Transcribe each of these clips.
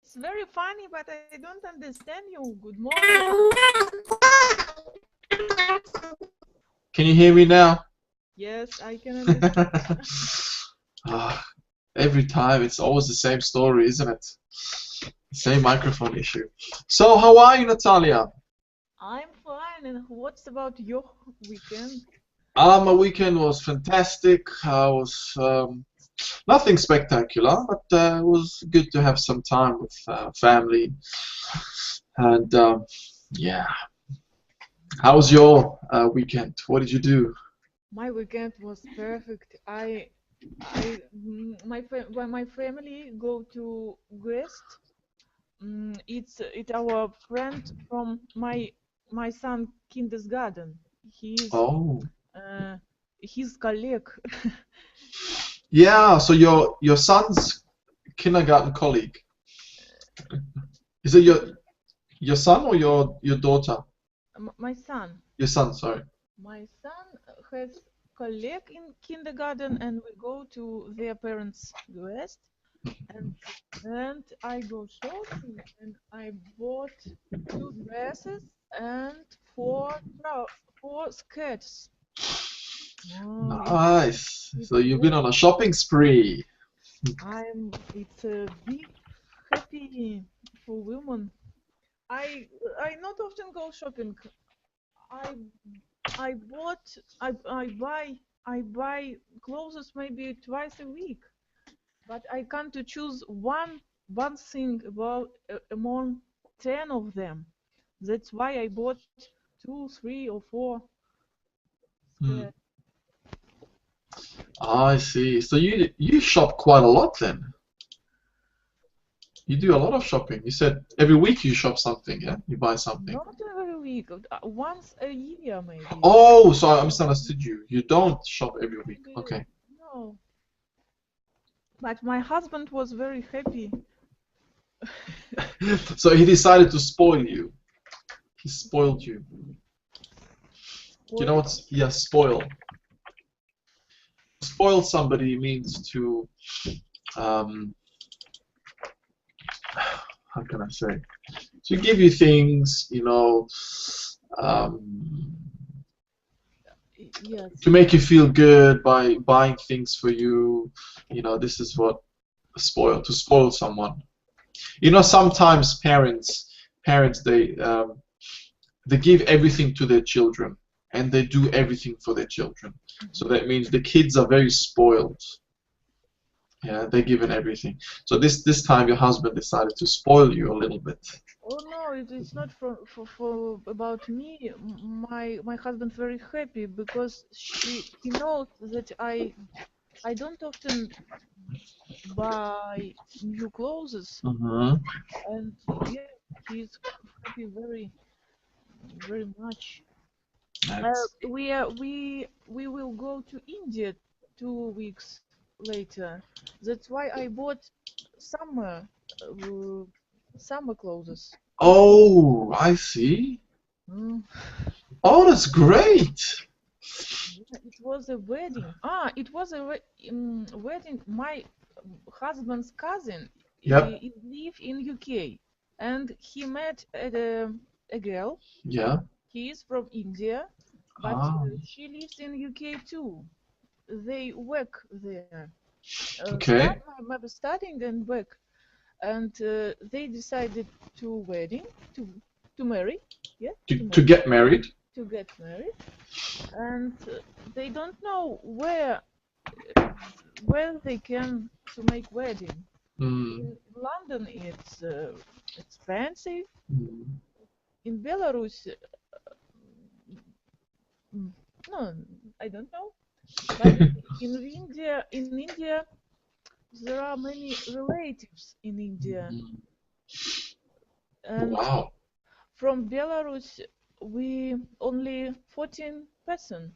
It's very funny, but I don't understand you. Good morning. Can you hear me now? Yes, I can understand. Ah, every time it's always the same story, isn't it? Same microphone issue. So, how are you, Natalia? I'm fine. And what's about your weekend? My weekend was fantastic. I was nothing spectacular, but it was good to have some time with family. And yeah, how was your weekend? What did you do? My weekend was perfect. My family go to West. It's our friend from my son kindergarten. He's Oh, uh, his colleague. yeah. So your son's kindergarten colleague. Is it your son or your daughter? My son. Your son, sorry. My son has colleague in kindergarten, and we go to their parents' West, and then I go shopping, and I bought two dresses and four skirts. Oh, Nice. it's So you've been very. on a shopping spree. It's a big happy for women. I not often go shopping. I I bought I buy clothes maybe twice a week, but I can't to choose one thing about among 10 of them. That's why I bought two, three, or four Hmm. skirts. I see. So you shop quite a lot then. You do a lot of shopping. You said every week you shop something, yeah? You buy something. Not every week, once a year maybe. Oh, so I misunderstood you. You don't shop every week. Maybe Okay. no. But my husband was very happy. So he decided to spoil you. He spoiled you. You know Spoiled. what's, yeah, spoil. Spoil somebody means to, um, how can I say? To give you things, um, to Yes. make you feel good by buying things for you. This is what to spoil someone. Sometimes parents they give everything to their children and they do everything for their children. So Mhm. that means the kids are very spoiled. Yeah, they're given everything. So this time your husband decided to spoil you a little bit. Oh no, it's not for about me. My husband very happy because he knows that I don't often buy new clothes, Mm-hmm. and yeah, he's happy very much. That's We will go to India 2 weeks later. That's why I bought summer uh, summer clothes. Oh, I see. Mm. Oh, that's great. Yeah, it was a wedding. It was a wedding. My husband's cousin Yep. is live in UK, and he met a girl. Yeah. He is from India, but Ah. she lives in UK too. They work there, Okay. maybe studying and work, and they decided to wedding to to marry, yeah, To to to marry, get married. to get married, and they don't know where they can to make wedding. Mm. In London, it's expensive. Mm. In Belarus, mm, no, I don't know. But in India, there are many relatives in India, Mm. and Wow. from Belarus, we only 14%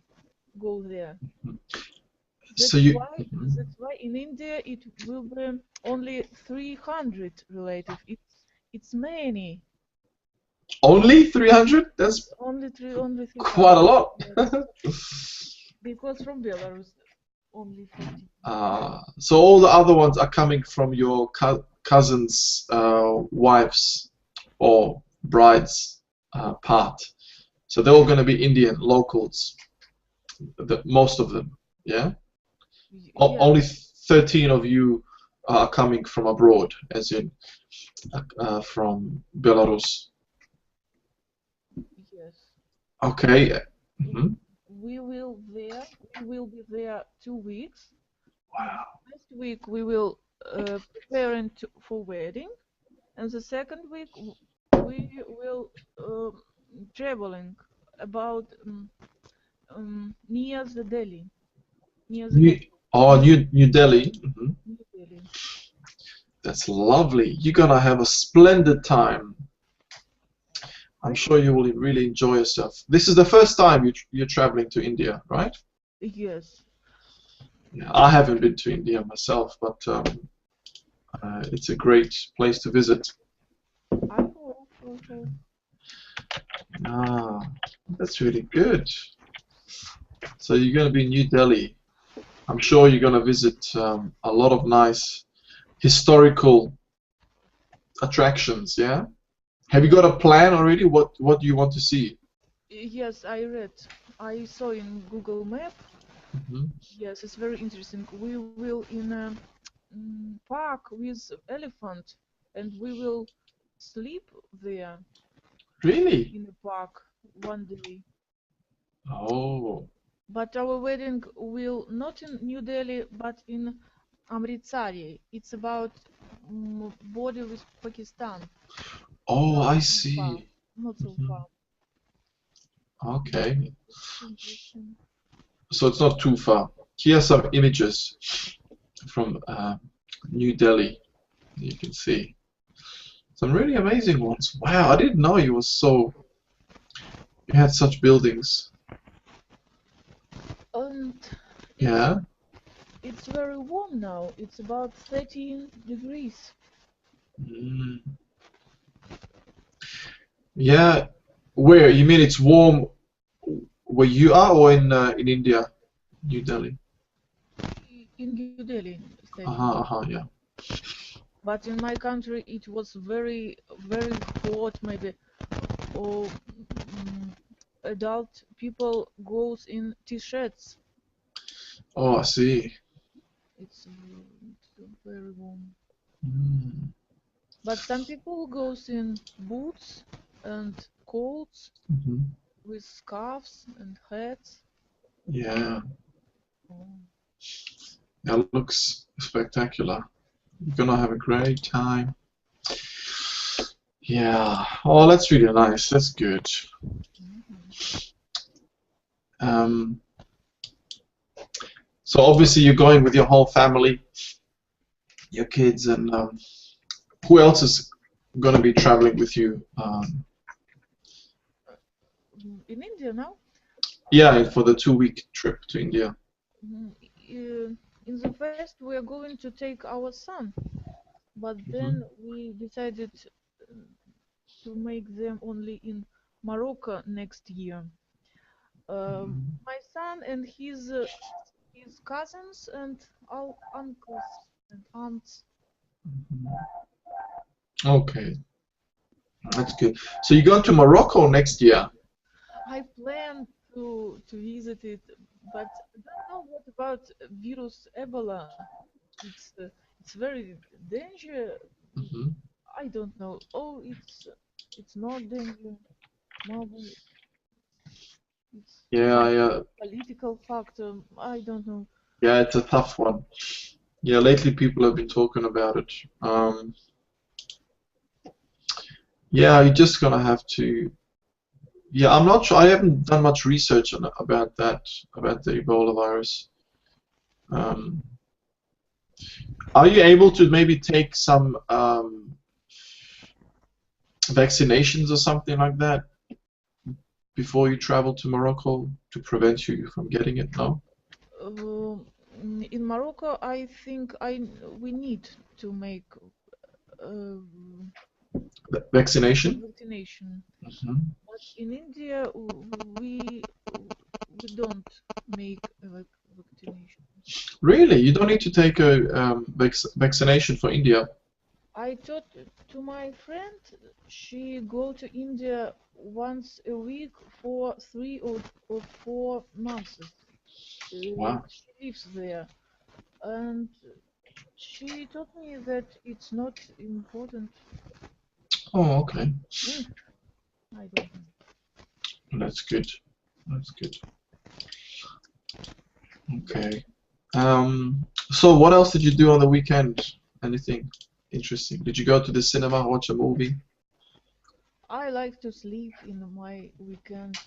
go there. So you That's why in India it will be only 300 relative. It's many. only 300? That's Only quite 300. a lot. Yes, because from Belarus only 14. So all the other ones are coming from your cousin's your wife's or bride's part. So they're all going to be Indian locals, most of them. Yeah. Yeah, Only 13 of you are coming from abroad, as in from Belarus. yes. Okay. W- Mhm. We will there. We will be there 2 weeks. Wow. First week we will preparing for wedding, and the second week we will traveling about near the Delhi, near the New, capital, oh, New Delhi. Mhm. New Delhi. That's lovely. You're gonna have a splendid time. I'm I sure you will really enjoy yourself. This is the first time you're traveling to India, right? Yes. Yeah, I haven't been to India myself, but it's a great place to visit. I hope also. Ah, that's really good. So you're going to be in New Delhi. I'm sure you're going to visit a lot of nice historical attractions, yeah? Have you Yes. got a plan already? What do you want to see? Yes, I read. I saw in Google Map. Hmm. Yes, it's very interesting. We will in a park with elephant, and we will sleep there Really? in the park one day. Oh, But our wedding will not in New Delhi, but in Amritsar. It's about border with Pakistan. oh, Not I so far. see. Not so Hmm. far. Okay, It's interesting. so it's not too far. Here are some images from New Delhi. You can see some really amazing ones. Wow, I didn't know you had such buildings. And it's Yeah. it's very warm now. It's about 13 degrees. Mm. Yeah. Where? You mean it's warm where you are or in India, New Delhi? In New Delhi, 13 Uh-huh, degrees. uh-huh, yeah. But in my country, it was very, very hot, maybe. Or adult people goes in t-shirts. Oh, I see. It's very warm. Mm. But some people goes in boots and coats Hmm. with scarves and hats. Yeah, Oh. that looks spectacular. You're gonna have a great time. Yeah. Oh, that's really nice. That's good. Mhm. Um, so obviously you're going with your whole family, your kids, and who else is gonna be traveling with you? In India now, Yeah, for the 2 week trip to India. in the first we are going to take our son, but Hmm. then we decided uh, to make them only in Morocco next year. My son and his cousins and all uncles and aunts. Okay, that's good. So you're going to Morocco next year? I plan to visit it, but I don't know what about virus Ebola. It's very danger. Hmm. I don't know. Oh, it's not danger. Maybe it's Yeah, maybe yeah, political factor. I don't know. yeah. It's a tough one. Yeah, lately people have been talking about it. Yeah, you're just gonna have to. Yeah, I'm not sure. I haven't done much research on about that, about the Ebola virus. Um, are you able to maybe take some vaccinations or something like that before you travel to Morocco to prevent you from getting it? No? In Morocco, I think I we need to make uh, Vaccination? vaccination. Hmm. But in India, we don't make vaccination. Really? You don't need to take a vaccination for India? told to my friend she go to India once a week for 3 or 4 months. Wow. She lives there, and she told me that it's not important. Oh, okay. Mm, I don't That's good. That's good. Okay. So what else did you do on the weekend? Anything interesting? Did you go to the cinema, watch a movie? I like to sleep in my weekend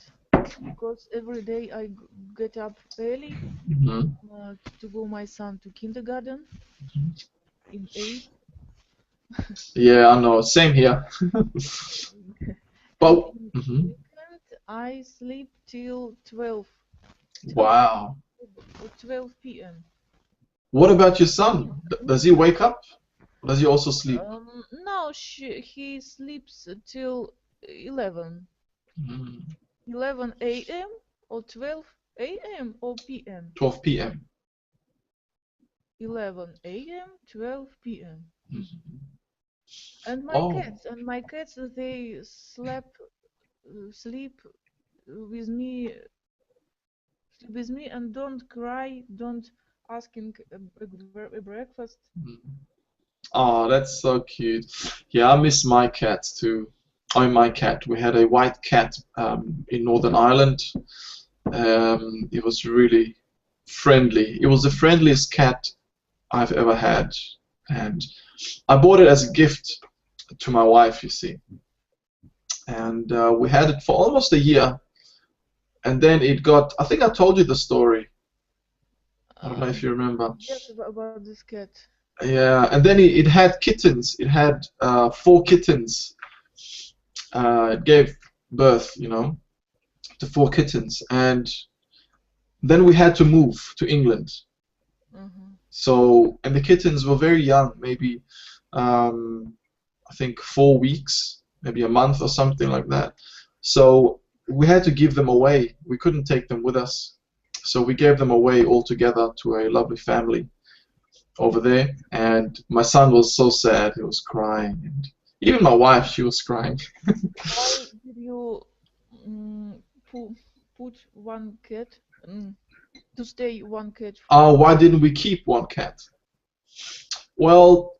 because every day I get up early Hmm. to go my son to kindergarten in 8. Yeah, I know. Same here. And But in mhm. weekend I sleep till 12 Wow. or 12 p.m. What about your son? Does he wake up? Or does he also sleep? No, he sleeps till 11. Mm. 11 a.m. or 12 a.m. or p.m. 12 p.m. 11 a.m. 12 p.m. Mhm. And Oh. my cats they sleep with me and don't cry, don't asking a breakfast. Mm. Oh, that's so cute. Yeah, I miss my cat too. Oh, my cat. We had a white cat in Northern Ireland. It was really friendly. It was the friendliest cat I've ever had, and I bought it as a gift to my wife, you see. And we had it for almost a year, and then it got. I think I told you the story. I don't know if you remember. Yes, about this cat. Yeah, and then it had kittens. It had 4 kittens. It gave birth, to 4 kittens, and then we had to move to England. Hmm. So, and the kittens were very young, maybe um, I think 4 weeks, maybe a month or something like that. So we had to give them away. We couldn't take them with us. So we gave them away altogether to a lovely family over there. And my son was so sad. He was crying. And even my wife, she was crying. Why did you mm, pu put one cat to stay one cat Oh, for why didn't we keep one cat? Well,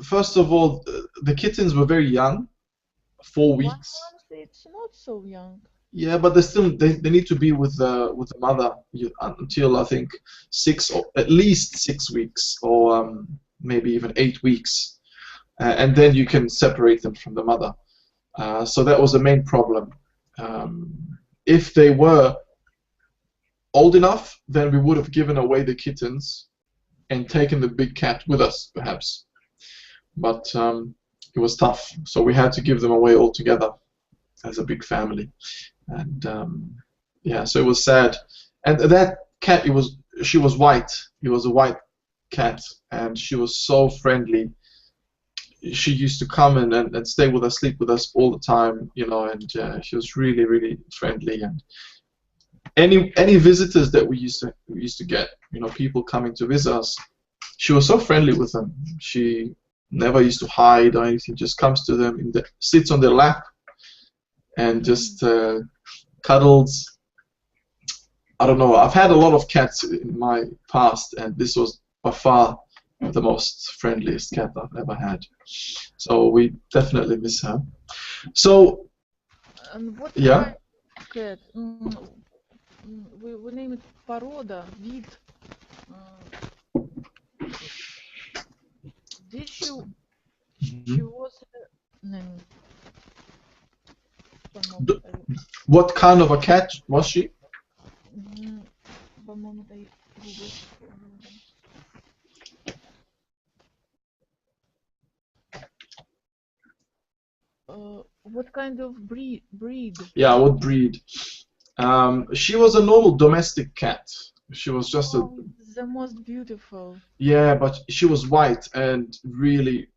first of all, the kittens were very young, four 1 month? weeks. It's not so young. Yeah, but they need to be with the mother until I think 6 or at least 6 weeks or maybe even 8 weeks, and then you can separate them from the mother. So that was the main problem. Um, if they were old enough, then we would have given away the kittens and taken the big cat with us, perhaps. But it was tough, so we had to give them away altogether as a big family. And yeah, so it was sad. And that cat, she was white. It was a white cat, and she was so friendly. She used to come and stay with us, sleep with us all the time, and she was really, really friendly. And any visitors that we used to get, people coming to visit us, she was so friendly with them. She never used to hide or anything. Just comes to them, sits on their lap, and Mm. just cuddles. I don't know. I've had a lot of cats in my past, and this was by far the most friendliest cat I've ever had. So we definitely miss her. So And what yeah. kind of cat? We name it poroda, вид. Did she Mhm. was name one D- moment I what kind of a cat was she? mm, one moment I Google. What kind of breed? Yeah, what breed? She was a normal domestic cat. She was just a Oh, it's the most beautiful. Yeah, but she was white and really,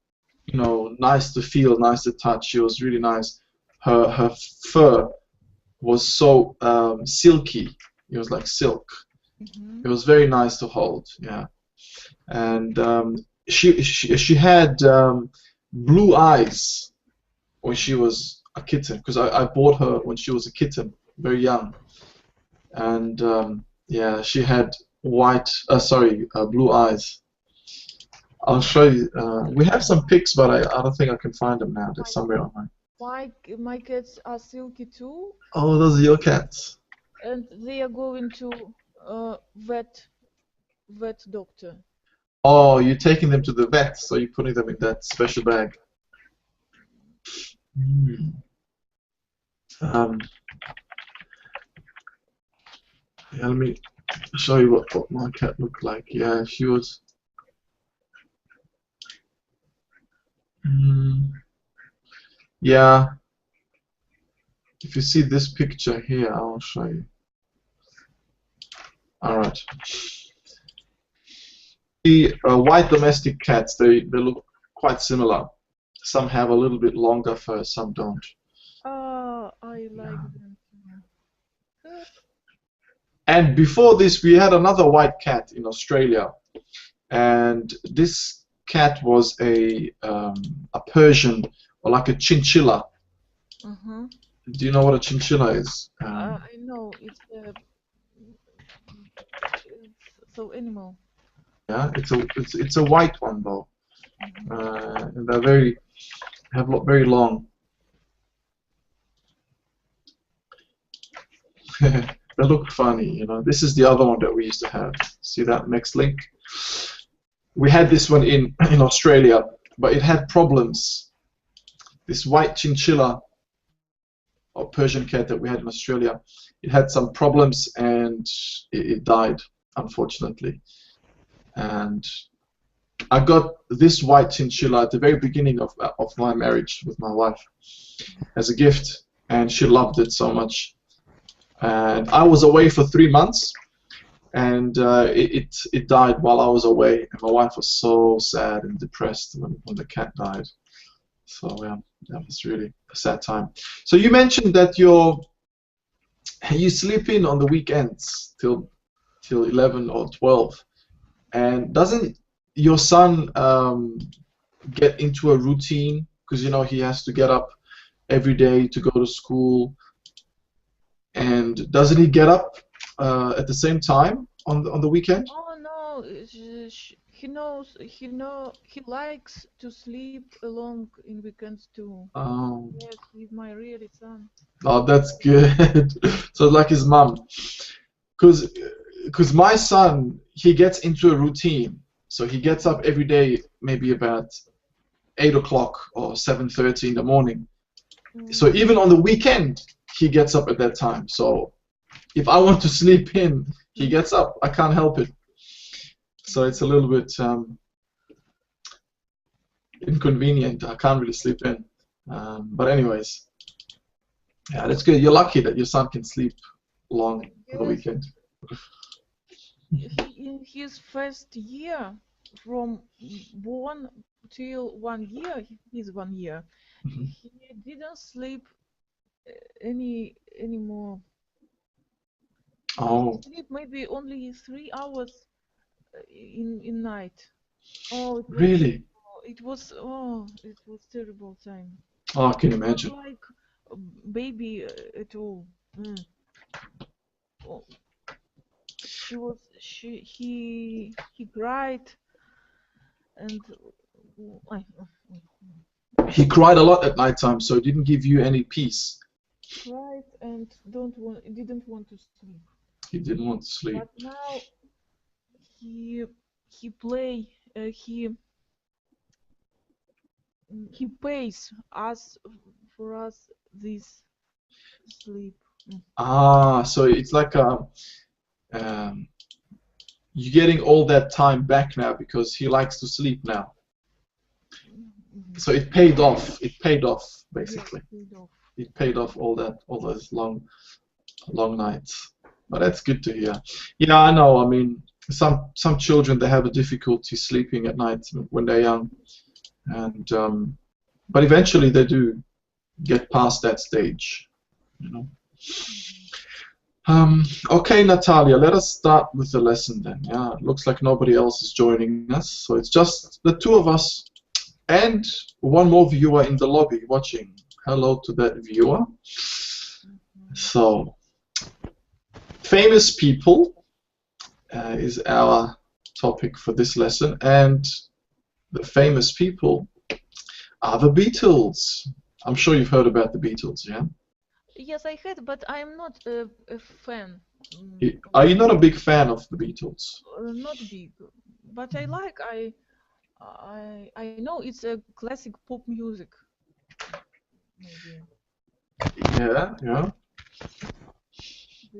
nice to feel, nice to touch. She was really nice. Her fur was so silky. It was like silk. Mm-hmm. It was very nice to hold. Yeah, and she had. blue eyes when she was a kitten, because I bought her when she was a kitten, very young, and yeah, she had blue eyes. I'll show you. We have some pics, but I don't think I can find them now. They're somewhere online. My cats are silky too, Oh, those are your cats. and they are going to vet doctor. Oh, you're taking them to the vet, so you're putting them in that special bag. Hmm. Um, yeah, let me show you what my cat looked like. Yeah, she was. Yeah, if you see this picture here, I'll show you. All right. The white domestic cats, they look quite similar. Some have a little bit longer fur, some don't. I like them too. And before this, we had another white cat in Australia, and this cat was a Persian, or like a chinchilla. Do you know what a chinchilla is? I know it's so animal. Yeah, it's a white one though, and they're very long. They look funny, you know. This is the other one that we used to have. See that next link? We had this one in Australia, but it had problems. This white chinchilla or Persian cat that we had in Australia, it had some problems and it died, unfortunately. And I got this white chinchilla at the very beginning of my marriage with my wife as a gift, and she loved it so much. And I was away for 3 months, and it died while I was away, and my wife was so sad and depressed when the cat died. So yeah, that was really a sad time. So you mentioned that you sleep in on the weekends till 11 or 12, and doesn't your son get into a routine, because you know he has to get up every day to go to school, and doesn't he get up at the same time on the weekend? Oh no, he likes to sleep along in weekends too. Oh, Yes, he's my really son. oh, that's good. So like his mom, because my son, he gets into a routine. So he gets up every day, maybe about 8 o'clock or 7:30 in the morning. So even on the weekend, he gets up at that time. So if I want to sleep in, he gets up. I can't help it. So it's a little bit inconvenient. I can't really sleep in. But anyways, yeah, that's good. You're lucky that your son can sleep long on the weekend. In his first year, from born till 1 year, he's 1 year, he didn't sleep anymore. Oh, He sleep maybe only 3 hours in night. Oh, really? it was terrible time. Oh, I can Not imagine. like a baby at all. Oh, he cried and I He cried a lot at nighttime, so it didn't give you any peace. cried and didn't want to sleep. He didn't want to sleep. But now he play he pays us for us this sleep. Ah, so it's like you're getting all that time back now because he likes to sleep now. So it paid off. It paid off basically. It paid off all those long nights. But that's good to hear. Yeah, I know. I mean, some children, they have a difficulty sleeping at night when they're young, and but eventually they do get past that stage, you know. Okay, Natalia, let us start with the lesson then. Yeah, it looks like nobody else is joining us, so it's just the two of us. And one more viewer in the lobby watching. Hello to that viewer. So, famous people is our topic for this lesson, and the famous people are the Beatles. I'm sure you've heard about the Beatles, yeah? Yes, I had, but I'm not a fan. Are you not a big fan of the Beatles? Not big, but I like. I know it's a classic pop music, maybe. Yeah, yeah.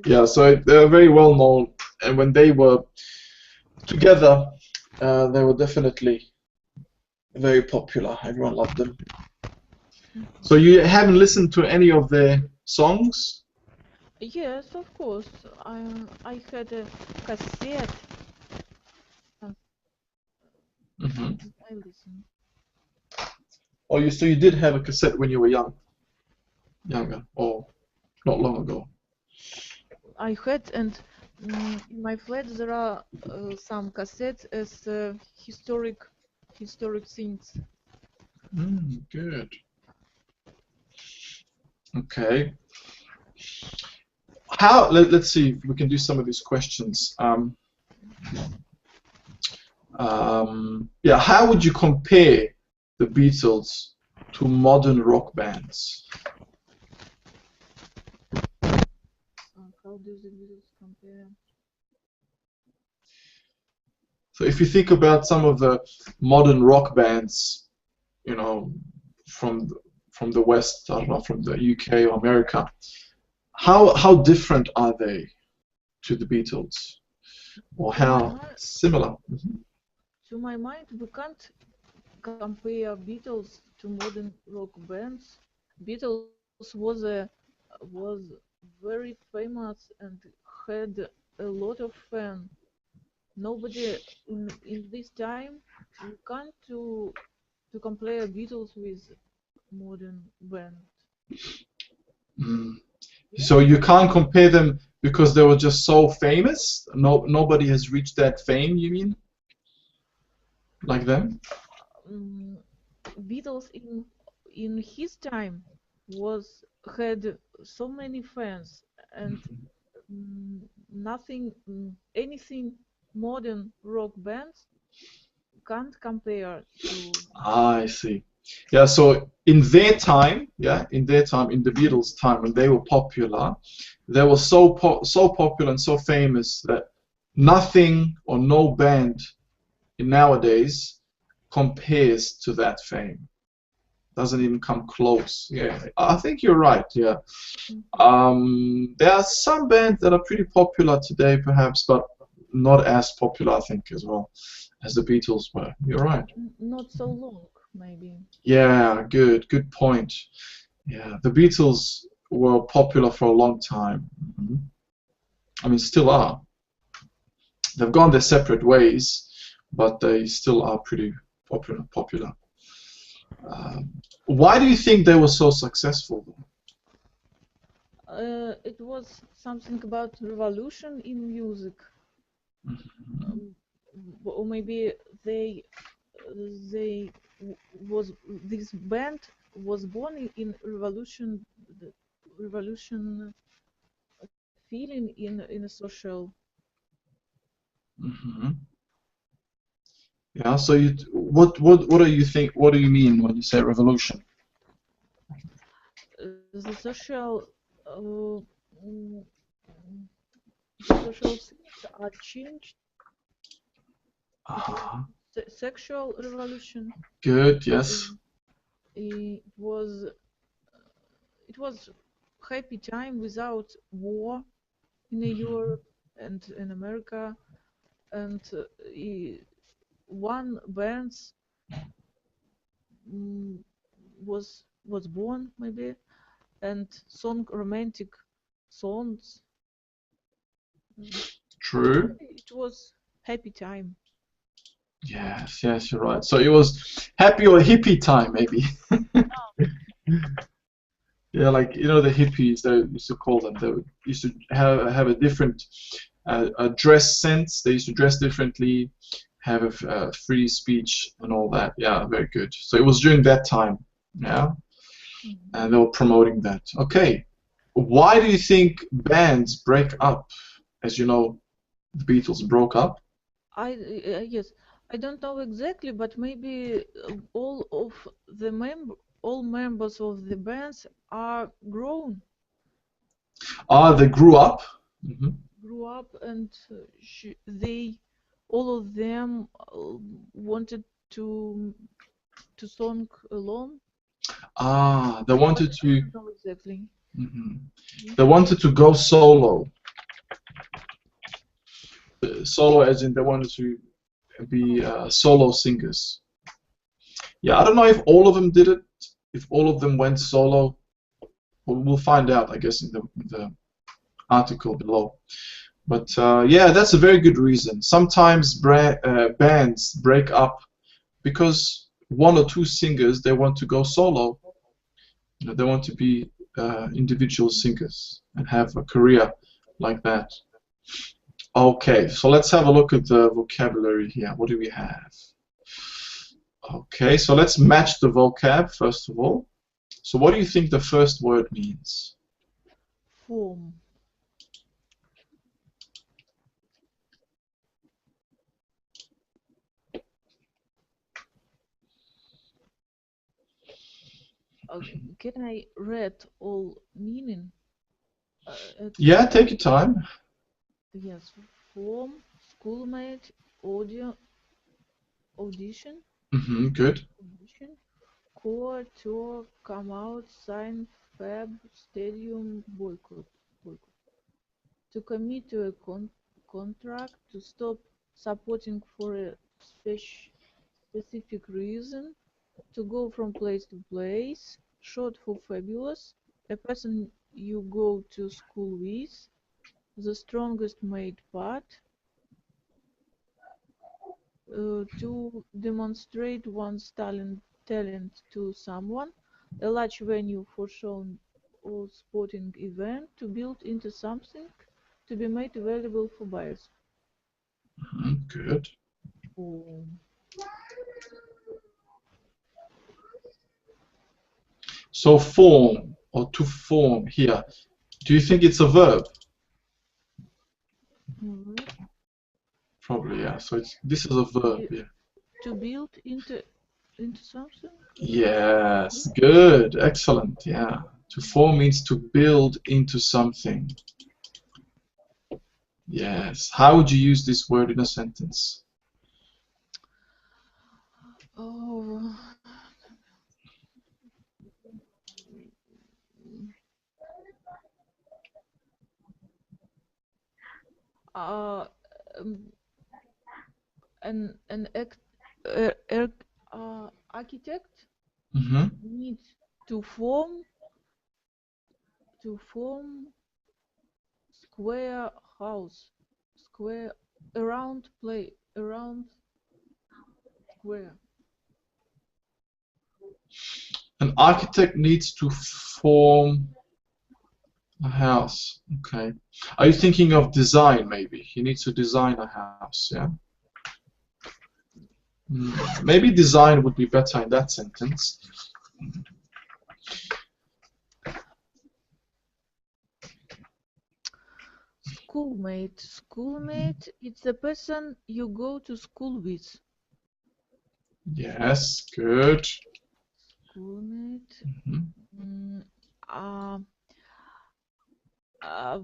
Yeah, so they're very well known, and when they were together, they were definitely very popular. Everyone loved them. So you haven't listened to any of their songs? Yes, of course. I had a cassette. Mm-hmm. I listened. Oh, so you did have a cassette when you were younger, or not long ago? I had, and in my flat there are some cassettes as historic things. Good. Okay. Let's see if we can do some of these questions. Yeah, how would you compare the Beatles to modern rock bands? How do the Beatles compare? So if you think about some of the modern rock bands, you know, from the West, I don't know, from the UK or America, how different are they to the Beatles, or how similar? To my mind, we can't compare Beatles to modern rock bands. Beatles was very famous and had a lot of fans. Nobody in this time we can't to compare Beatles with modern band. Mm. Yeah, So you can't compare them because they were just so famous? Nobody has reached that fame, you mean? Like them? um, Beatles in his time was had so many fans and nothing anything modern rock bands can't compare to. I see. Yeah, so in their time, yeah, in their time, in the Beatles' time, when they were popular, they were so popular and so famous that nothing or no band in nowadays compares to that fame. Doesn't even come close. Yeah, I think you're right. Yeah. There are some bands that are pretty popular today, perhaps, but not as popular, I think, as well as the Beatles were. You're right. Not so long, maybe. Yeah, good point. Yeah, the Beatles were popular for a long time. I mean, still are. They've gone their separate ways, but they still are pretty popular. Why do you think they were so successful? It was something about revolution in music, or maybe they they was this band was born in revolution, the revolution feeling in a social. Mm-hmm. Yeah. So what do you think? What do you mean when you say revolution? The social mm, the social things are changed. It was Ah, sexual revolution. good. Yes. Um, it was it was happy time without war in Europe and in America, and one band mm, was born maybe and song romantic songs. True. It was happy time. Yes. Yes. You're right. So it was happy or hippie time, maybe. Yeah, like the hippies they used to call them. They used to have a different dress sense. They used to dress differently. have a free speech and all that. Yeah, very good. So it was during that time, yeah, and they were promoting that. Okay, why do you think bands break up? As you know, the Beatles broke up. Yes, I don't know exactly, but maybe all members of the bands are grown, Ah, they grew up. Hmm. grew up, and they all of them wanted to to song alone, Ah, they but wanted I to. don't know exactly. Mhm. Mhm. They wanted to go solo. Solo, as in they wanted to be Oh, solo singers. Yeah, I don't know if all of them did it, if all of them went solo. We'll find out, I guess, in the article below. But yeah, that's a very good reason. Sometimes bands break up because one or two singers they want to go solo. You know, they want to be individual singers and have a career like that. Okay, so let's have a look at the vocabulary here. What do we have? Okay, so let's match the vocab first of all. So what do you think the first word means? form. Uh, can I read all meaning? Yeah, It's take your time. yes, form, schoolmate, audition, Good. audition, core, tour, come out, sign, fab, stadium, boycott. To commit to a contract, to stop supporting for a specific reason, to go from place to place, short for fabulous, a person you go to school with, the strongest made part, to demonstrate one's talent to someone, a large venue for showing or sporting event, to build into something, to be made available for buyers. Good. Oh, So form or to form here. Do you think it's a verb? mhm. Probably, yeah. So it's this is a verb, Be- yeah. to build into something. Yes, good, excellent, yeah. To form means to build into something. Yes. How would you use this word in a sentence? Oh, uh, um, an architect Mm-hmm. needs to form square house, square around square. An architect needs to form a house. Okay. Are you thinking of design, maybe? He needs to design a house, yeah? Maybe design would be better in that sentence. Schoolmate, it's the person you go to school with. Yes, good. Schoolmate. Mhm. Mm, uh, uh,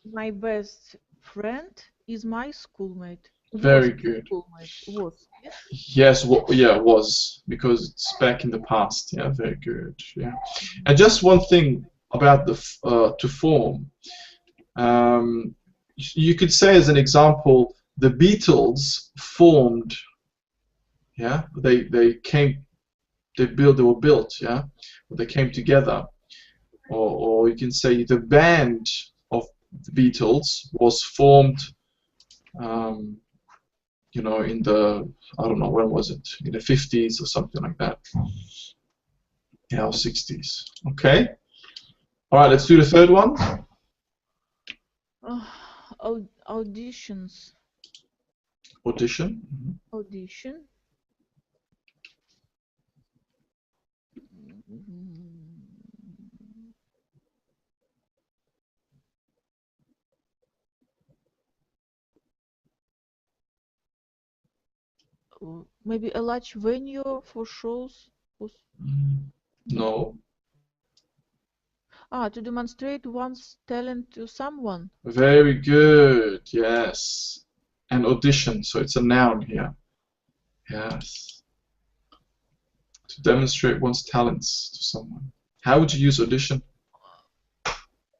my best friend is my schoolmate. Was Very good. schoolmate. Was, yes? Yes, yeah, it was because it's back in the past. Yeah, very good. Yeah, Mhm. and just one thing about the to form. Um, you could say as an example, the Beatles formed. Yeah, they were built. Yeah, they came together. Or you can say the band of the Beatles was formed. Um, you know, in the I don't know when was it, in the 50s or something like that. Yeah, or 60s. Okay. All right, let's do the third one. Auditions. Audition. Audition. Maybe a large venue for shows. No. To demonstrate one's talent to someone. Very good. Yes. An audition. So it's a noun here. Yes. To demonstrate one's talents to someone. How would you use audition?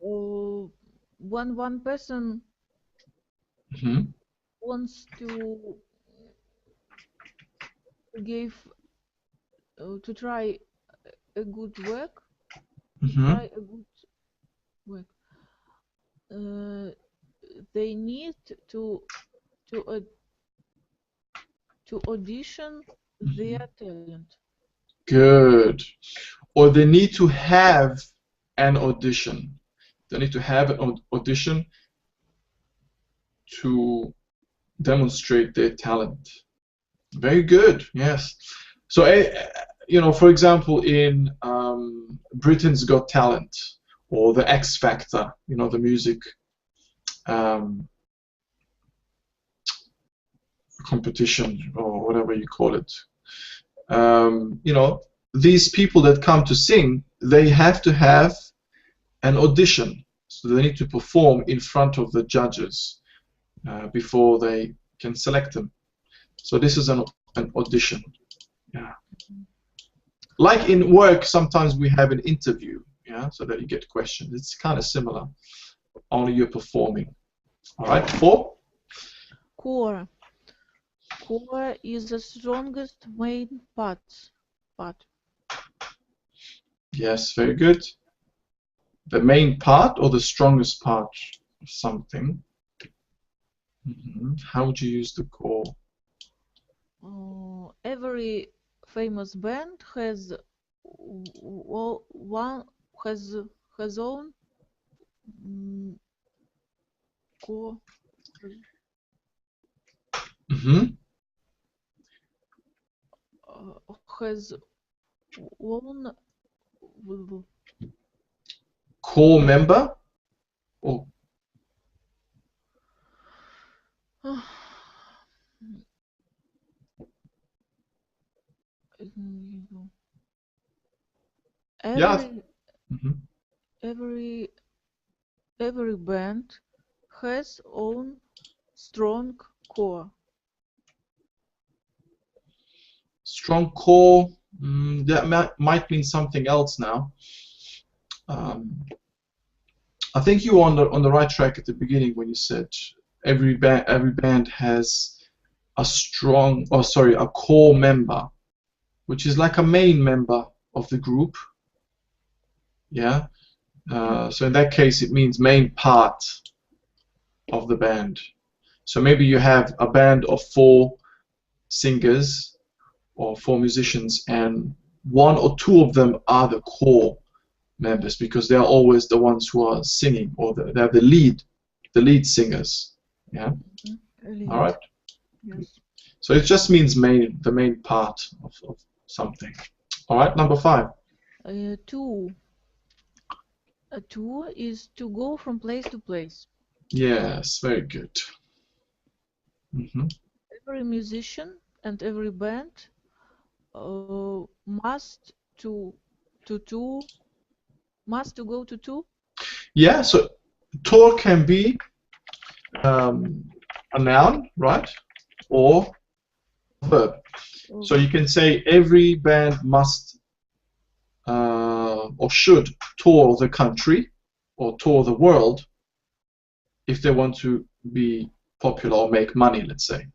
When one person Mm-hmm. wants to give to try a good work, Mm-hmm. uh, they need to to to audition their talent. Good. Or they need to have an audition. They need to have an audition to demonstrate their talent. Very good. Yes. So, for example, in Britain's Got Talent or the X Factor, the music um, competition or whatever you call it. These people that come to sing, they have to have an audition. So they need to perform in front of the judges before they can select them. So this is an audition. Yeah. Like in work, sometimes we have an interview, so that you get questions. It's kind of similar, only you're performing. All right, 4. Core. Core is the strongest main part. Yes, very good. The main part or the strongest part of something. How would you use the core? Every famous band has one has own core has own Core member or yeah. every every band has own strong core. Strong core. That might mean something else now. I think you were on the right track at the beginning when you said every band has a core member, which is like a main member of the group. Yeah. So in that case, it means main part of the band. So maybe you have a band of 4 singers or 4 musicians, and 1 or 2 of them are the core members because they are always the ones who are singing, or they're the lead singers. Yeah. All right. Yes. So it just means the main part of something. All right. Number 5. Two. A tour is to go from place to place. Yes. Very good. Every musician and every band must to tour must to go to tour. Yeah. So tour can be a noun, right? Or a verb. So you can say every band must or should tour the country or tour the world if they want to be popular or make money, let's say.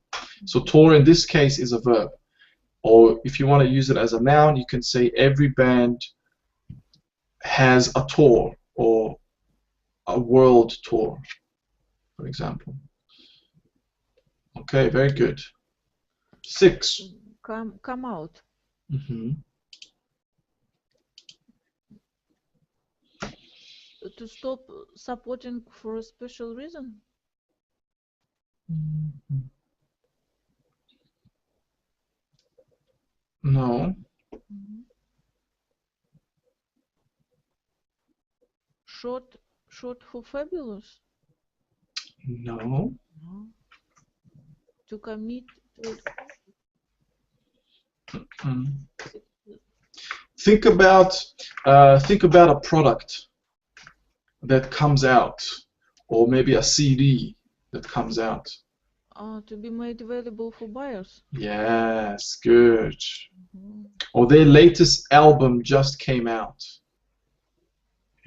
So tour in this case is a verb. Or if you want to use it as a noun, you can say every band has a tour or a world tour, for example. Okay, very good. 6. Come out. To stop supporting for a special reason. Short for fabulous? No. No. To commit to Mm. it. Think about a product that comes out, or maybe a CD that comes out. To be made available for buyers. Yes, good. Mhm. Or their latest album just came out.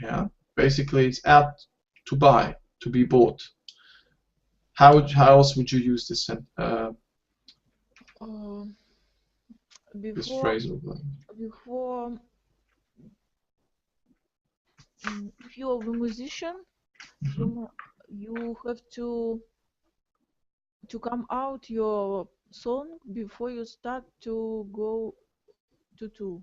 Yeah, basically it's out to buy, to be bought. How else would you use this Uh, this before phrase? before if you're a musician, Mhm. you have to come out your song before you start to go to tour.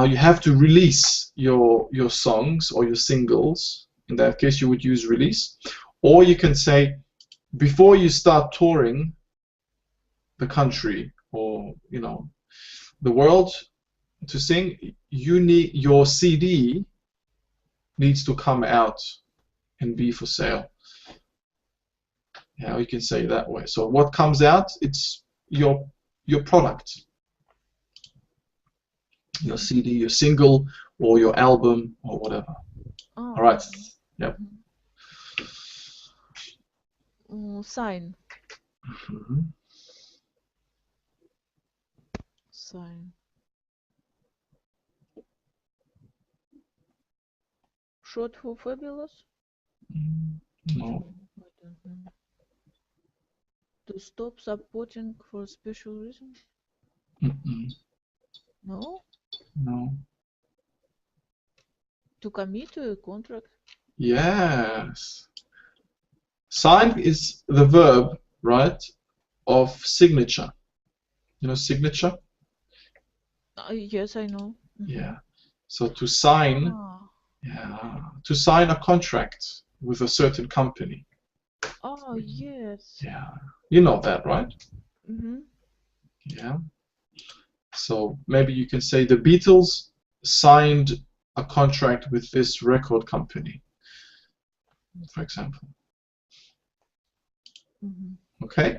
You have to release your songs or your singles. In that case, you would use release, or you can say before you start touring the country or the world to sing, you need your CD needs to come out and be for sale. Yeah, you can say it that way. So what comes out, it's your product, your CD, your single, or your album, or whatever. All right. Yep. Sign. Mhm. Sign. Short for fabulous? No. I don't know. To stop supporting for special reason? Mm-mm. No? No. To commit to a contract? Yes. Sign is the verb, right, of signature. You know signature? Yes, I know. Yeah. So to sign, Ah, yeah, to sign a contract with a certain company. oh, yes. Yeah. You know that, right? Mm-hmm. Yeah. So maybe you can say the Beatles signed a contract with this record company, for example. Mm-hmm. Okay,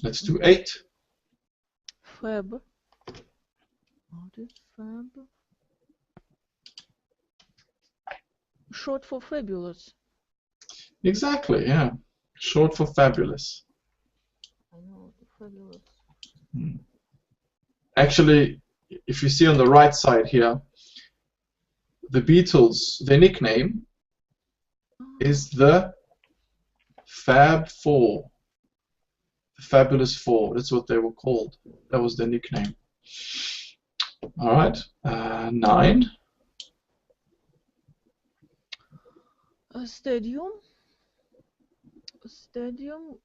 let's do Mm-hmm. 8. Fab. What is fab? Short for fabulous. Exactly, yeah. Short for fabulous. I know, fabulous. Hmm. Actually, if you see on the right side here, the Beatles, their nickname Ah, is the Fab Four, the Fabulous Four. That's what they were called. That was their nickname. All right, 9. a stadium. Stadium.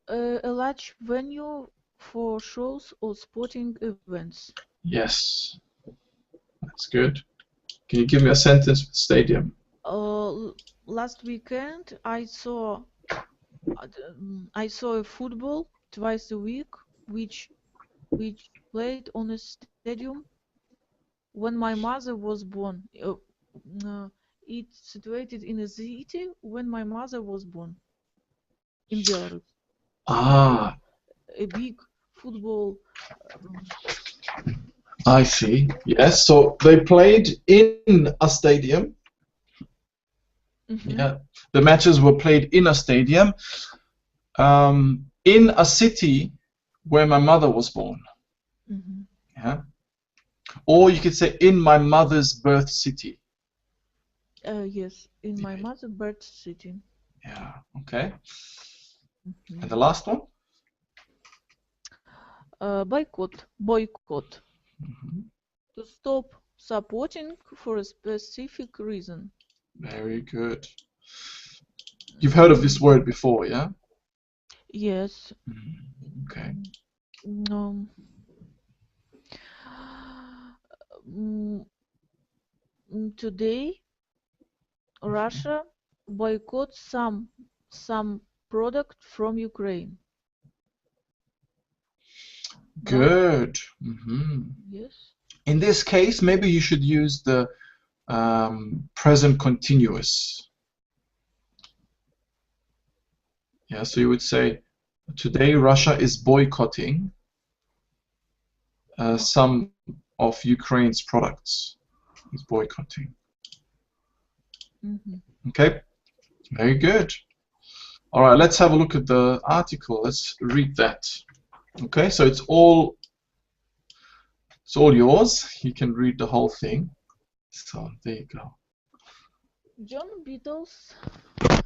A large venue for shows or sporting events. Yes, that's good. Can you give me a sentence with stadium? Last weekend I saw a football twice a week, which played on a stadium when my mother was born. It's situated in a city when my mother was born in Belarus. It was Ah, a big football. Um, I see. Yes, so they played in a stadium. mhm, Yeah, the matches were played in a stadium, in a city where my mother was born. mhm. Yeah, or you could say in my mother's birth city. Yes, in my Yeah, mother birth city. yeah. Okay. And Mhm. the last one? Boycott. Mhm. To stop supporting for a specific reason. Very good. You've heard of this Mm, word before, yeah? yes. Okay. Um, mm, Today, Russia boycotts some product from Ukraine. Now, Good. Hmm. yes. In this case, maybe you should use the present continuous. Yeah, so you would say, today Russia is boycotting some of Ukraine's products. It's boycotting. Okay, very good. All right, let's have a look at the article. Let's read that. Okay, so it's all yours. You can read the whole thing. So there you go.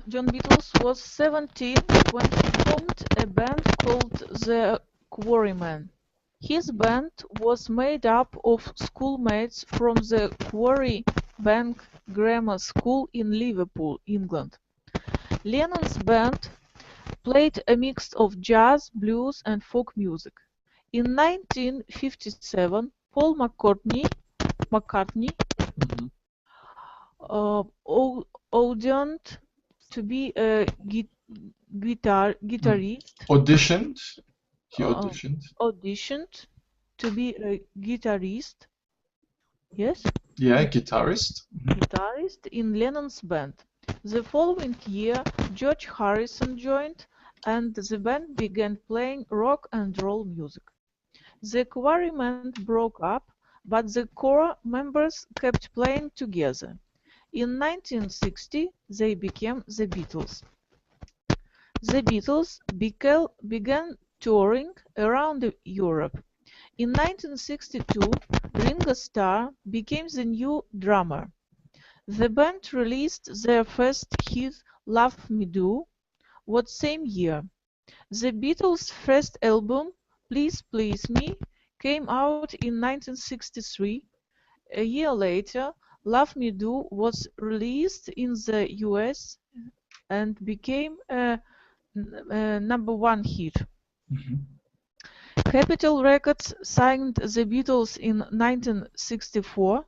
John Beatles was 17 when he formed a band called the Quarrymen. His band was made up of schoolmates from the Quarry Bank Grammar School in Liverpool, England. Lennon's band played a mix of jazz, blues and folk music. In 1957, Paul McCartney Mhm. auditioned to be a guitarist. Auditioned. He uh, auditioned. Auditioned to be a guitarist. Yes, Yeah, guitarist. guitarist in Lennon's band. The following year, George Harrison joined, and the band began playing rock and roll music. The Quarrymen broke up, but the core members kept playing together. In 1960, they became the Beatles. The Beatles began touring around Europe. In 1962, Ringo Starr became the new drummer. The band released their first hit, "Love Me Do", that same year. The Beatles' first album, "Please Please Me", came out in 1963. A year later, "Love Me Do" was released in the US and became a number one hit. Mhm. Capitol Records signed the Beatles in 1964.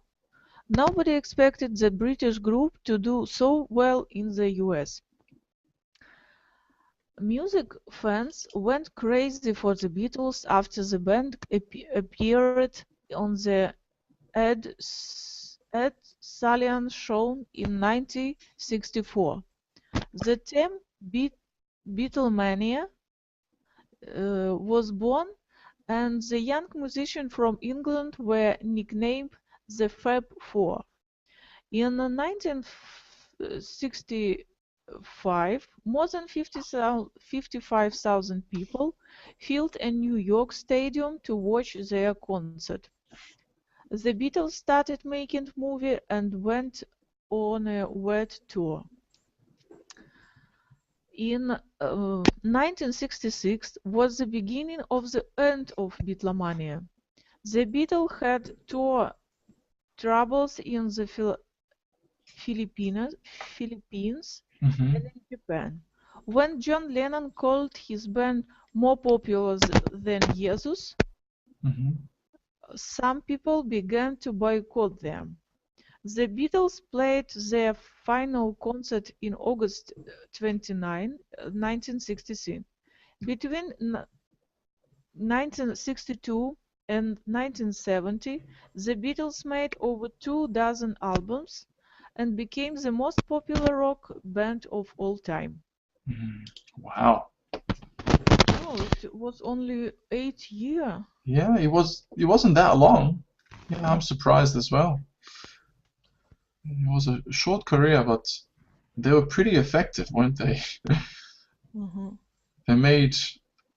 Nobody expected the British group to do so well in the US. Music fans went crazy for the Beatles after the band appeared on the Ed Sullivan Show in 1964. The term Beatlemania was born, and the young musicians from England were nicknamed the Fab Four. In 1965, more than 55,000 people filled a New York stadium to watch their concert. The Beatles started making movies and went on a world tour. In 1966 was the beginning of the end of Beatlemania. The Beatles had tour troubles in the Philippines and Mhm. in Japan. When John Lennon called his band more popular than Jesus, Mhm. some people began to boycott them. The Beatles played their final concert in August 29, 1966. Between 1962 and 1970, the Beatles made over 2 dozen albums and became the most popular rock band of all time. Mhm. Wow. Oh, it was only 8 years. Yeah, it wasn't that long. Yeah, I'm surprised as well. It was a short career, but they were pretty effective, weren't they? Mhm. They made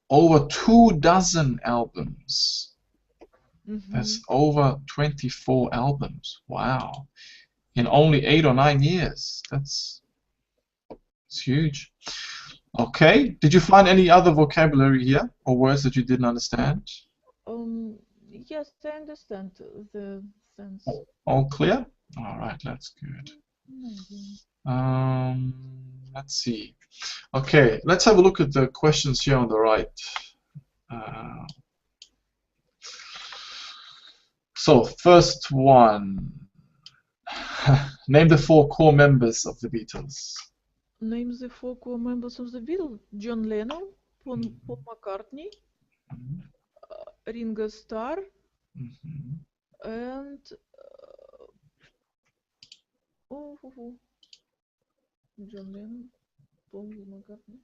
over 2 dozen albums. That's Mhm. over 24 albums. Wow. In only 8 or 9 years. It's huge. Okay. Did you find any other vocabulary here or words that you didn't understand? Yes, I understand the sense. All clear? All right, that's good. Maybe. Let's see. Okay, let's have a look at the questions here on the right. Uh, so, first one. Name the four core members of the Beatles. Name the four core members of the Beatles: John Lennon, Paul Mhm, McCartney, mhm, Ringo Starr, mhm. and Oh, John Lennon, Paul McCartney.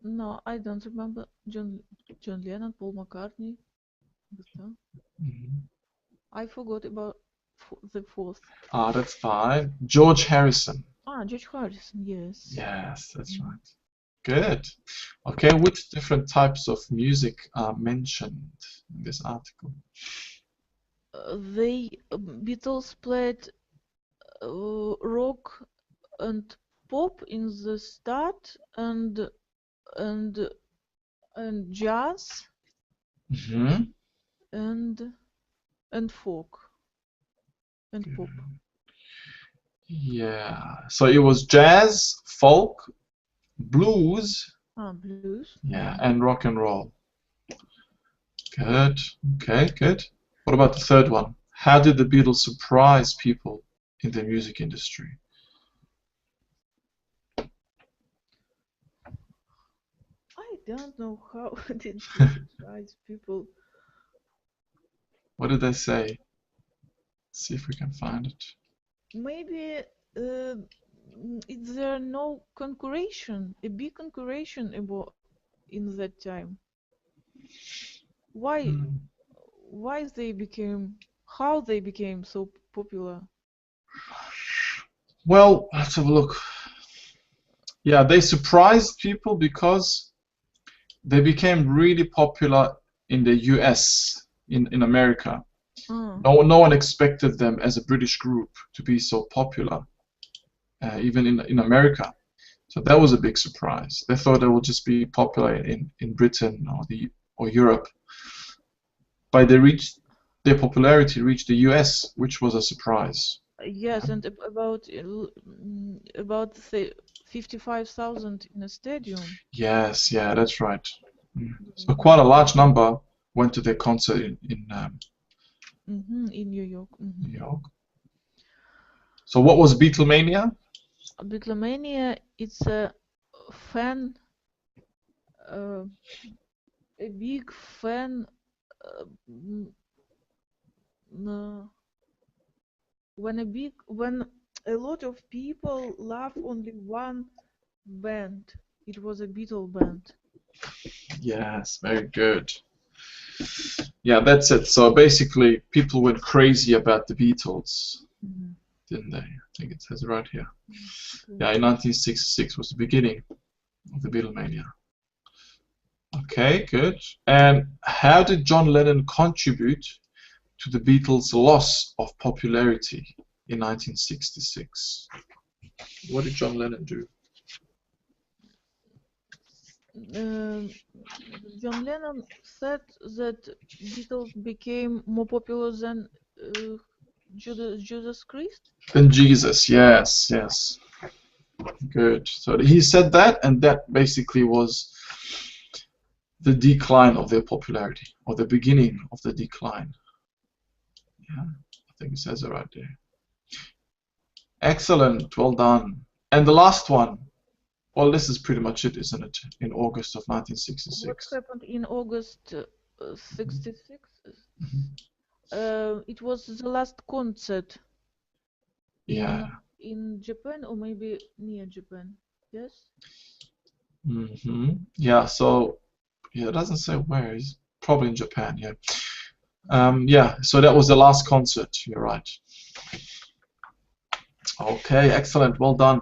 No, I don't remember. John Lennon, Paul McCartney. Gustav. Mhm. I forgot about the fourth. Ah, that's fine. George Harrison. George Harrison. Yes. Yes, that's Mhm. right. Good. Okay, which different types of music are mentioned in this article? They Beatles played rock and pop in the start, and and jazz Hmm. and and folk and pop. Yeah, so it was jazz, folk, blues, Blues. yeah, and rock and roll. Good. Okay, good. What about the third one? How did the Beatles surprise people in the music industry? I don't know how did they surprise people. What did they say? See if we can find it. Maybe is there no concurration, a big concurration about in that time? Why Hmm. why they became how they became so popular? Well, let's have a look. Yeah, they surprised people because they became really popular in the US, in America. Ah, No one expected them as a British group to be so popular, even in America. So that was a big surprise. They thought they would just be popular in Britain or Europe, but their popularity reached the US, which was a surprise. yes, and about say 55,000 in a stadium. Yes, yeah, that's right. Mm. So Yeah. quite a large number went to their concert in In New York. New York. So what was Beatlemania? Beatlemania, it's fan, uh, a big fan. Uh, mm, uh, when a lot of people love only one band, it was a Beatle band. Yes, very good. Yeah, that's it. So basically, people went crazy about the Beatles, Mhm. didn't they? I think it says it right here. Okay. Yeah, in 1966 was the beginning of the Beatlemania. Okay, good. And how did John Lennon contribute to the Beatles' loss of popularity in 1966? What did John Lennon do? Um, John Lennon said that Beatles became more popular than Judas Priest. Then Jesus, yes, yes. Good. So he said that, and that basically was the decline of their popularity, or the beginning of the decline. Yeah, I think it says it right there. Excellent, well done. And the last one, well, this is pretty much it, isn't it? In August of What 1966. happened in August Mhm, 66? mhm. It was the last concert in Yeah. Japan or maybe near Japan. Yes. Yeah, so, yeah, it doesn't say where. It's probably in Japan, yeah. Yeah, so that was the last concert, you're right. Okay, excellent, well done.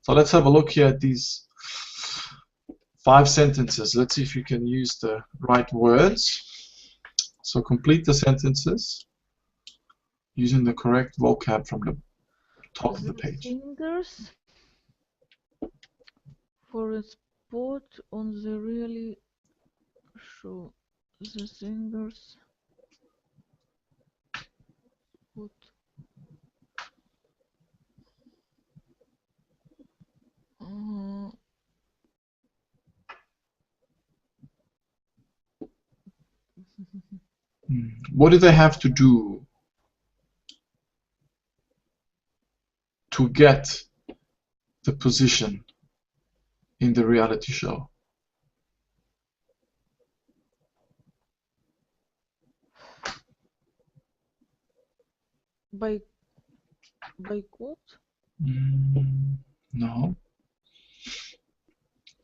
So let's have a look here at these 5 sentences. Let's see if you can use the right words. So complete the sentences using the correct vocab from the top of the The page. singers for a spot on the really show. The singers spot. Uh, What do they have to do to get the position in the reality show? By boycott? No.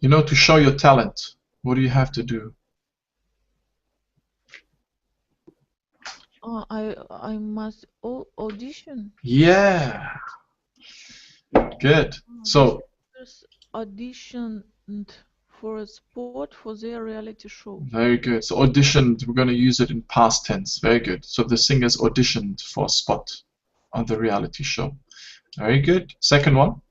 You know, to show your talent, what do you have to do? I must audition. Yeah, good. The So, singers auditioned for a spot for their reality show. very good. So auditioned, we're going to use it in past tense. Very good. So the singers auditioned for a spot on the reality show. Very good. Second one.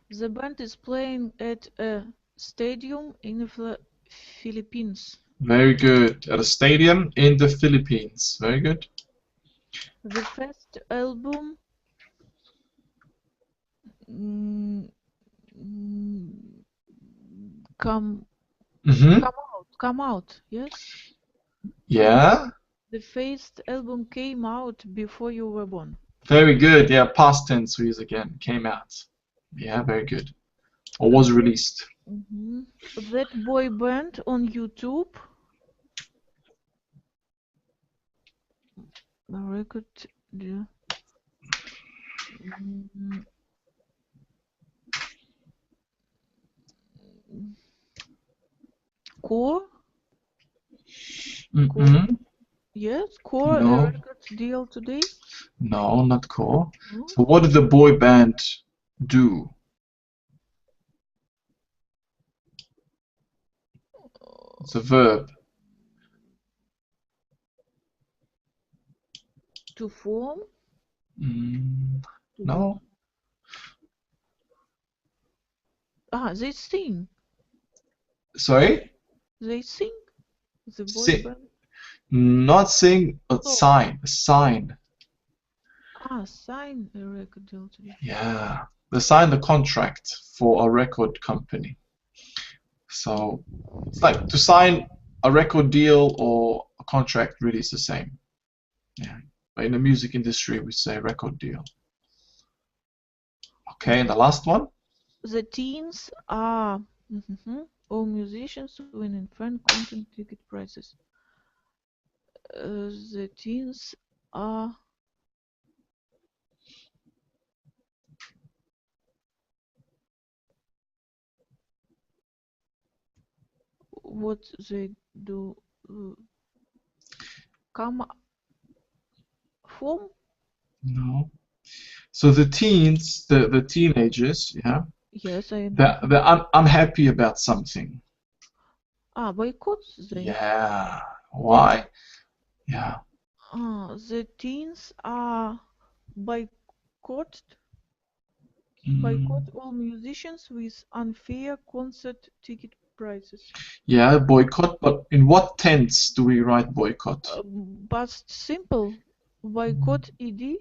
The band is playing at a stadium in the Philippines. Very good. At a stadium in the Philippines. Very good. The first album mm, mm, come Mm-hmm. come out, yes? Yeah. The first album came out before you were born. Very good. Yeah, past tense we use again. Came out. Yeah, very good. Or was That, released. that boy band on YouTube, a record deal. Mm, Core, Core, Mm-mm. yes, Core, a No. record deal today. No, not core. No? So what did the boy band do? It's a verb. To form, Mm, to be. no. They sing. Sorry? They sing. The boy Si band. Not sing, but Oh, sign. Sign. sign a record deal today. Yeah. They signed the contract for a record company. So it's like to sign a record deal or a contract really is the same. Yeah. But in the music industry we say record deal. Okay, and the last one? The teens are all musicians winning fan content ticket prices. The teens are what they do. Come from? No. So the teens, the teenagers, yeah, Yes, I they're, understand. they're unhappy about something. Boycotts they. Yeah. They Why? Yeah. the teens are boycott Mm, boycott all musicians with unfair concert ticket prices. yeah, boycott, but in what tense do we write boycott? Past simple. Boycott ed.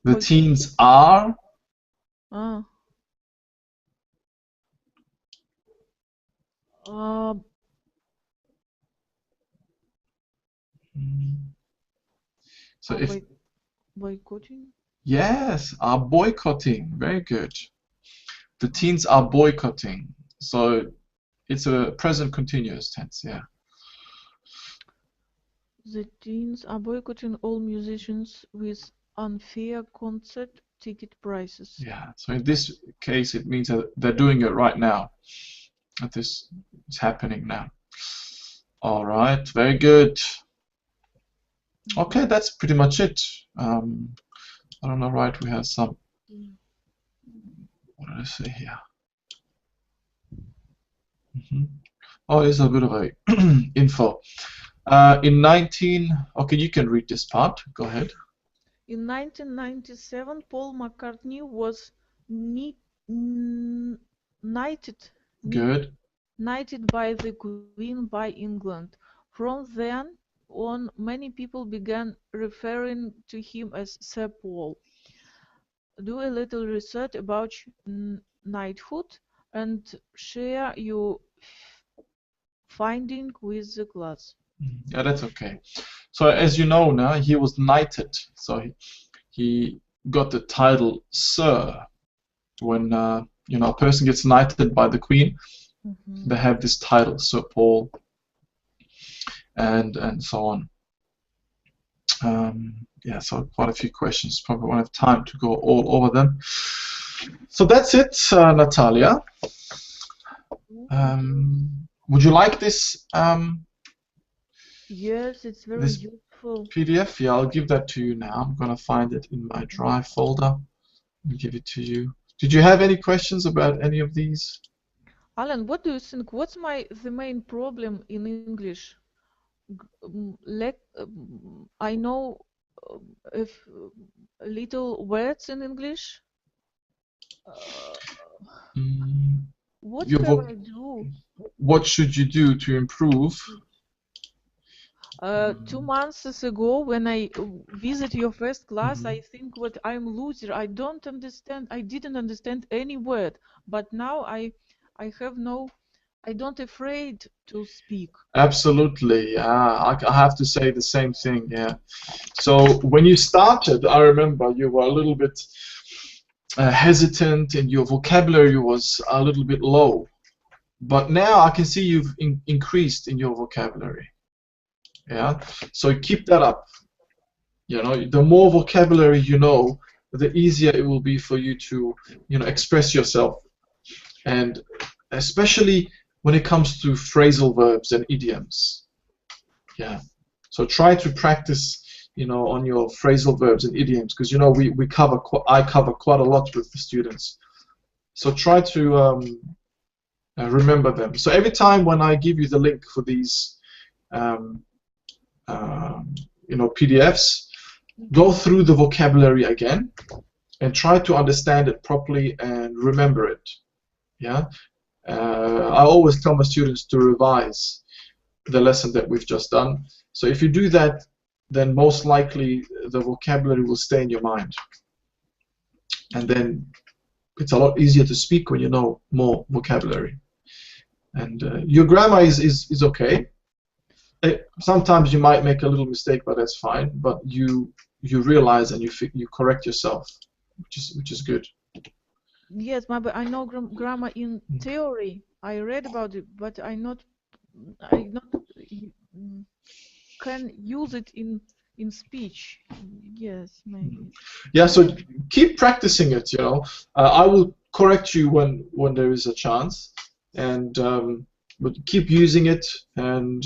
The Boycott. teens are. Ah. Uh, Mm, So if boy boycotting. yes, are boycotting. Very good. The teens are boycotting. So it's a present continuous tense. Yeah. The teens are boycotting all musicians with unfair concert ticket prices. Yeah. So in this case, it means that they're doing it right now. That this is happening now. All right. Very good. Okay, that's pretty much it. I don't know, right? We have some. What did I say here? Oh, there's a bit of a info. In 19. Okay, you can read this part. Go ahead. In 1997, Paul McCartney was knighted, Good. knighted by the Queen by England. From then on, many people began referring to him as Sir Paul. Do a little research about knighthood and share your finding with the class. Yeah, that's okay. So as you know now, he was knighted. So he got the title Sir. When a person gets knighted by the Queen, they have this title, Sir Paul, and so on. Yeah, so quite a few questions. Probably won't have time to go all over them. So that's it, Natalia. Would you like this Yes, it's very this useful. PDF? Yeah, I'll give that to you now. I'm gonna find it in my Drive folder and give it to you. Did you have any questions about any of these? Alan, what do you think? What's the main problem in English? I know if little words in English. Uh, Mm, what your have voc I do? what should you do to improve? 2 months ago, when I visit your first class, Mhm. I think what I'm loser. I don't understand. I didn't understand any word, but now I have no. I don't afraid to speak. Absolutely. I have to say the same thing. Yeah. So when you started, I remember you were a little bit hesitant and your vocabulary was a little bit low. But now I can see you've increased in your vocabulary. Yeah. So keep that up. You know, the more vocabulary you know, the easier it will be for you to, express yourself. And especially when it comes to phrasal verbs and idioms. Yeah. So try to practice, on your phrasal verbs and idioms, because I cover quite a lot with the students. So try to remember them. So every time when I give you the link for these, um, PDFs, go through the vocabulary again and try to understand it properly and remember it. Yeah. I always tell my students to revise the lesson that we've just done. So if you do that, then most likely the vocabulary will stay in your mind. And then it's a lot easier to speak when you know more vocabulary. And your grammar is okay. Sometimes you might make a little mistake, but that's fine. But you realize and you correct yourself, which is good. Yes, but I know grammar in Mm. theory. I read about it, but I not mm, can use it in speech. Yes, maybe. Yeah, so keep practicing it. I will correct you when there is a chance, and but keep using it and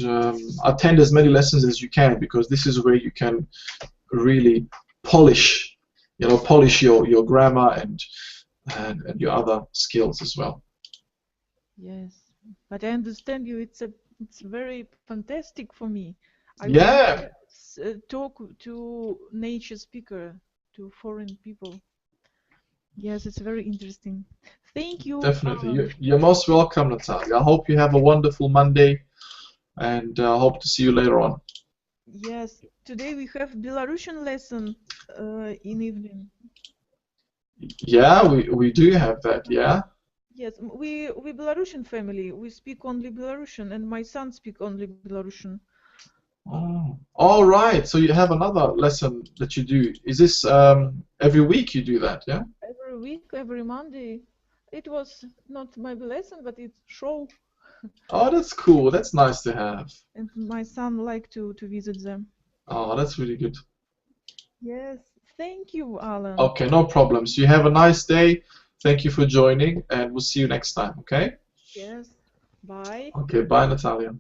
attend as many lessons as you can, because this is where you can really polish, polish your grammar and your other skills as well. Yes, but I understand you. It's very fantastic for me. I would Yeah, never talk to nature speaker, to foreign people. Yes, it's very interesting. Thank you, definitely. Alan. You're most welcome, Natalia. I hope you have a wonderful Monday, and I hope to see you later on. Yes, today we have Belarusian lesson in evening. Yeah, we do have that. Yeah. Yes, we Belarusian family. We speak only Belarusian, and my son speak only Belarusian. Oh, all right. So you have another lesson that you do. Is this every week you do that? Yeah. Every week, every Monday. It was not my lesson, but it's show, Oh, that's cool. That's nice to have. and my son like to visit them. Oh, that's really good. Yes, thank you, Alan. Okay, no problems. You have a nice day. Thank you for joining, and we'll see you next time. Okay. Yes, bye. Okay. Bye, Natalia.